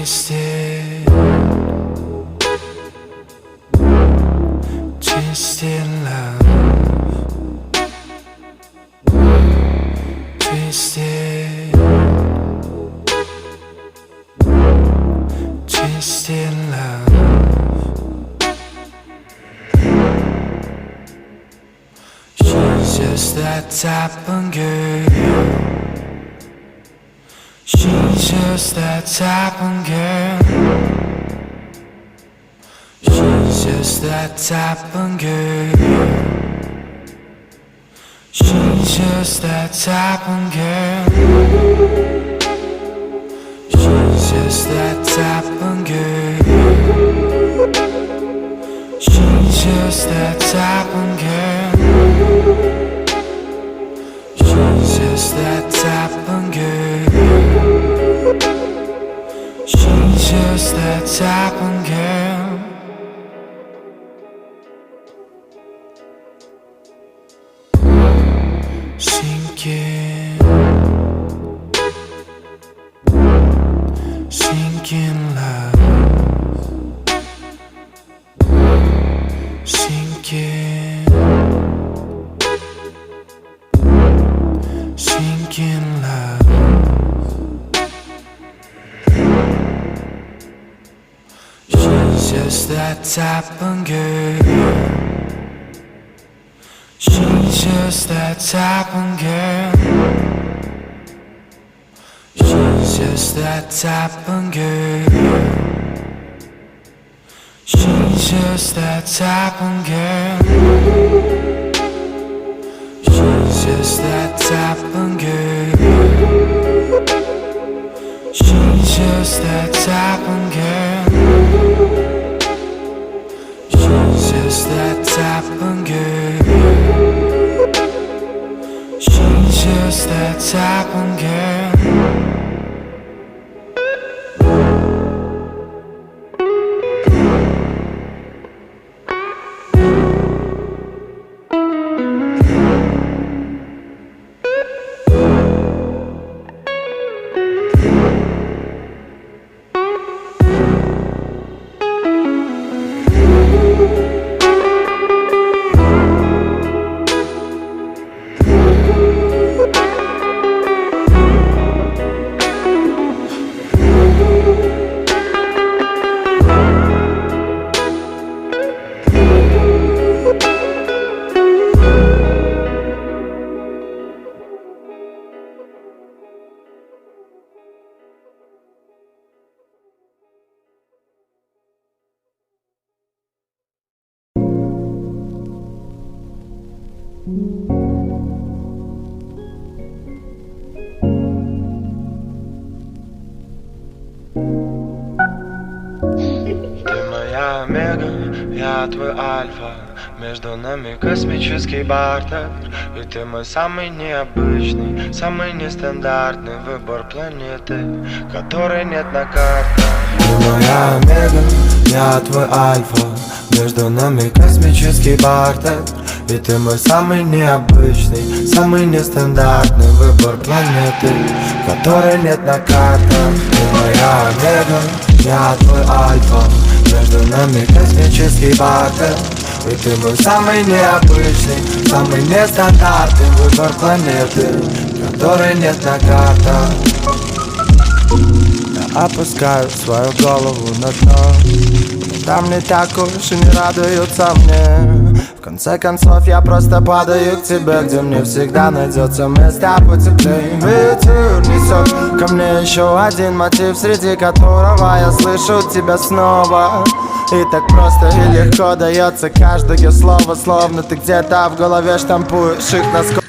Twisted, twisted love. Twisted, twisted love. She's just that type of girl. She's just that type of girl. She's just that type of girl. She's just that type of girl. She's just that type of girl. She's just that type of girl. She's just that type of girl. She's just that type of girl. Sinking, sinking love. Sinking, sinking love. She's just that type of girl. She's just that type of girl. She's just that type of girl. She's just that type of girl. She's just that type of girl. She's just that type of girl. She's just that type of girl. She's just that type of girl. Я твой альфа, между нами космический бартер. И ты мой самый необычный, самый нестандартный выбор планеты, которой нет на картах. Ты моя омега, я твой альфа, между нами космический бартер. И ты мой самый необычный, самый нестандартный выбор планеты, которой нет на картах. Ты моя омега, я твой альфа, между нами космический бартер. И ты мой самый необычный, самый нестандартный выбор планеты, которой нет на картах. Я опускаю свою голову на дно, там не так уж и не радуются мне. В конце концов я просто падаю к тебе, где мне всегда найдется место потеплее. Ветер несет ко мне еще один мотив, среди которого я слышу тебя снова. И так просто и легко дается каждое слово, словно ты где-то в голове штампуешь их насквозь.